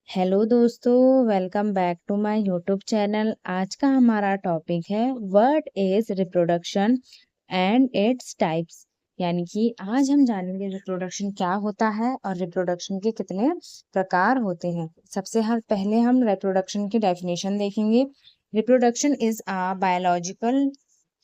Hello दोस्तों, welcome back to my YouTube channel. आज का हमारा टॉपिक है what is reproduction and its types. यानी कि आज हम जानेंगे रिप्रोडक्शन क्या होता है और रिप्रोडक्शन के कितने प्रकार होते हैं। सबसे पहले हम रिप्रोडक्शन की डेफिनेशन देखेंगे। Reproduction is a biological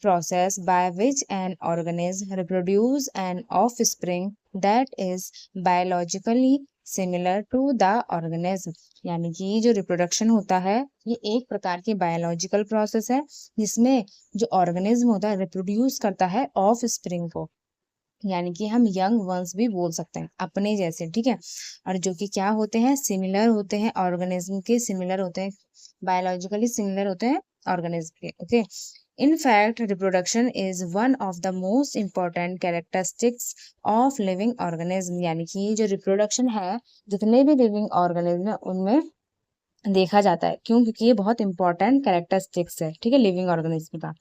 process by which an organism reproduce an offspring that is biologically similar to the organism। यानी कि जो रिप्रोडक्शन होता है ये एक प्रकार की बायोलॉजिकल प्रोसेस है जिसमें जो ऑर्गेनिज्म होता है रिप्रोड्यूस करता है ऑफ स्प्रिंग को। यानी कि हम यंग वंस भी बोल सकते हैं अपने जैसे, ठीक है। और जो कि क्या होते हैं, सिमिलर होते हैं, ऑर्गेनिज्म के सिमिलर होते हैं, बायोलॉजिकली सिमिलर होते हैं ऑर्गेनिज्म के। Okay, in fact reproduction is one of the most important characteristics of living organism। यानी कि जो रिप्रोडक्शन है जितने भी लिविंग ऑर्गेनिज्म है उनमें देखा जाता है। क्यों? क्योंकि ये बहुत इंपॉर्टेंट कैरेक्टरिस्टिक्स है, ठीक है, लिविंग ऑर्गेनिज्म का।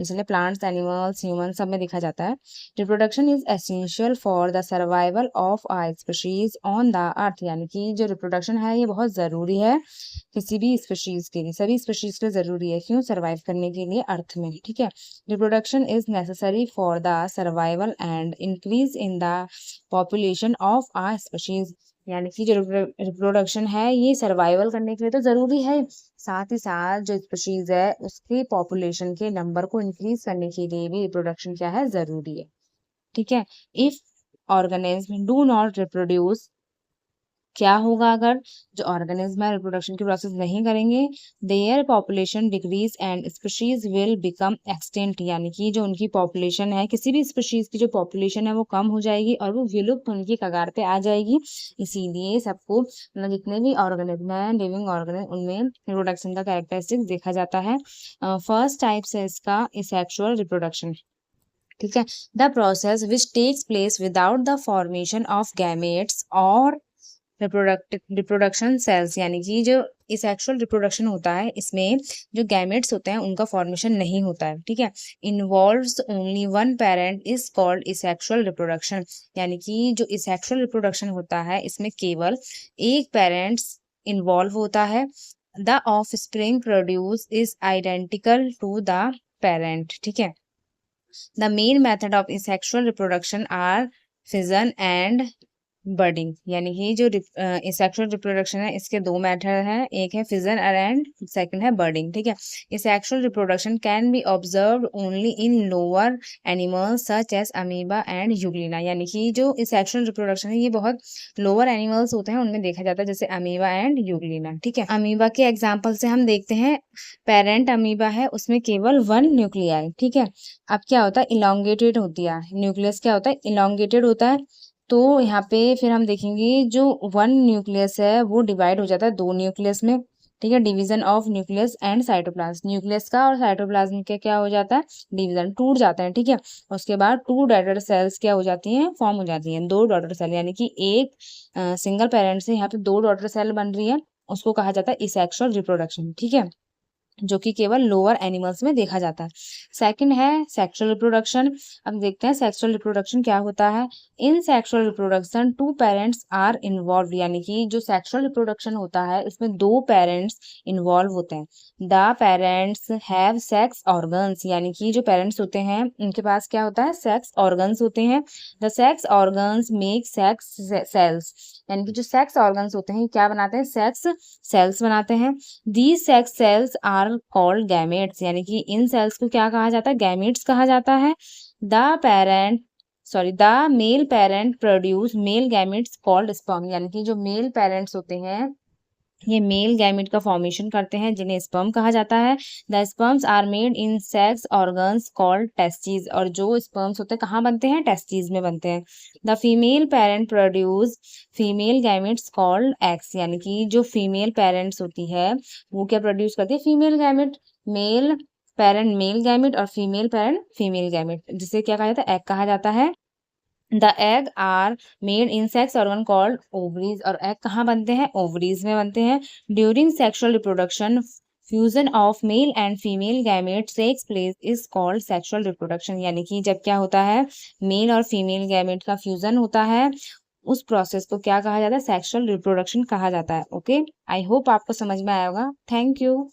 इसलिए प्लांट्स, एनिमल्स, ह्यूमन सब में देखा जाता है। Reproduction is essential for the survival of a species on the earth. यानी कि जो रिप्रोडक्शन है ये बहुत ज़रूरी है किसी भी स्पीशीज के लिए, सभी स्पीशीज के लिए ज़रूरी है। क्यों? सर्वाइव करने के लिए अर्थ में, ठीक है। Reproduction is necessary for the survival and increase in the population of a species. यानी कि जो रिप्रोडक्शन है ये सर्वाइवल करने के लिए तो ज़रूरी है, साथ ही साथ जो स्पीशीज है उसके पॉपुलेशन के नंबर को इंक्रीज करने के लिए भी रिप्रोडक्शन क्या है, ज़रूरी है, ठीक है। If organism do not reproduce, क्या होगा अगर जो ऑर्गेनिज्म है रिप्रोडक्शन की प्रोसेस नहीं करेंगे, their population decrease and species will become extinct. यानी कि जो उनकी पॉपुलेशन है, किसी भी स्पीशीज की जो पॉपुलेशन है वो कम हो जाएगी और वो विलुप्त होने की कगार पे आ जाएगी। इसीलिए सबको, मतलब जितने भी ऑर्गेनिज्म है लिविंग ऑर्गेनिज्म, उनमें रिप्रोडक्शन का कैरेक्टरिस्टिक देखा जाता है। फर्स्ट टाइप है इसका इसेक्सुअल रिप्रोडक्शन, ठीक है। The process which takes place without the formation of gametes और रिप्रोडक्शन सेल्स। यानी कि जो इसेक्सुअल रिप्रोडक्शन होता है इसमें जो गैमेट्स होते हैं उनका फॉर्मेशन नहीं होता है, ठीक है। Involves only one parent is called asexual reproduction. यानी कि जो इसेक्सुअल रिप्रोडक्शन होता है इसमें केवल एक पेरेंट्स इन्वॉल्व होता है। The offspring produce is identical to the parent, ठीक है। The main method of asexual reproduction are fission and budding. यानी कि जो सेक्सुअल रिप्रोडक्शन है इसके दो मेथड हैं, एक है फिजन एंड सेकंड है बर्डिंग, ठीक है। Sexual reproduction can be observed only in lower animals such as amoeba and euglena. यानी कि जो सेक्सुअल रिप्रोडक्शन है ये बहुत लोअर एनिमल्स होते हैं उनमें देखा जाता है, जैसे अमीबा एंड यूग्लिना, ठीक है। अमीबा के एग्जाम्पल से हम देखते हैं, पेरेंट अमीबा है उसमें केवल वन न्यूक्लियाई, ठीक है। अब क्या होता है, इलोंगेटेड होती है न्यूक्लियस, क्या होता है, इलोंगेटेड होता है। तो यहाँ पे फिर हम देखेंगे जो वन न्यूक्लियस है वो डिवाइड हो जाता है दो न्यूक्लियस में, ठीक है। Division of nucleus and cytoplasm, nucleus का और साइटोप्लाज्म के क्या हो जाता है, डिवीजन, टूट जाता है, ठीक है। उसके बाद टू डॉटर सेल्स क्या हो जाती हैं, फॉर्म हो जाती हैं, दो डॉटर सेल। यानी कि एक सिंगल पेरेंट से यहाँ पे दो डॉटर सेल बन रही है, उसको कहा जाता है इसेक्सुअल रिप्रोडक्शन, ठीक है, जो कि केवल लोअर एनिमल्स में देखा जाता है। सेकंड है सेक्सुअल रिप्रोडक्शन। अब देखते हैं सेक्सुअल रिप्रोडक्शन क्या होता है। In sexual reproduction two parents are involve. यानी कि जो सेक्सुअल रिप्रोडक्शन होता है इसमें दो पेरेंट्स इन्वॉल्व होते हैं। The parents have sex organs. यानी कि जो पेरेंट्स होते हैं उनके पास क्या होता है, सेक्स ऑर्गन्स होते हैं। The sex organs make sex cells. यानी कि जो सेक्स ऑर्गन्स होते हैं क्या बनाते हैं, सेक्स सेल्स बनाते हैं। These sex cells are called gametes। यानी कि इन सेल्स को क्या कहा जाता है, गैमेट्स कहा जाता है। The male parent produce male gametes called sperm. यानी कि जो मेल पेरेंट्स होते हैं ये मेल गैमेट का फॉर्मेशन करते हैं जिन्हें स्पर्म कहा जाता है। The sperms are made in sex organs called testis. और जो स्पर्म्स होते हैं कहाँ बनते हैं, टेस्टिस में बनते हैं। The female parent produce female gametes called eggs. यानी कि जो फीमेल पेरेंट्स होती है वो क्या प्रोड्यूस करती है, female gamete. Male parent male gamete और फीमेल पेरेंट फीमेल गैमेट, जिसे क्या कहा जाता है, एग कहा जाता है। The egg are made in sex organ called ovaries. और एग कहाँ बनते हैं, ओवरीज में बनते हैं। During sexual reproduction fusion of male and female gametes takes place is called sexual reproduction. यानी कि जब क्या होता है, मेल और फीमेल गैमेट का फ्यूजन होता है उस प्रोसेस को क्या कहा जाता है, सेक्सुअल रिप्रोडक्शन कहा जाता है। ओके, आई होप आपको समझ में आया होगा। Thank you.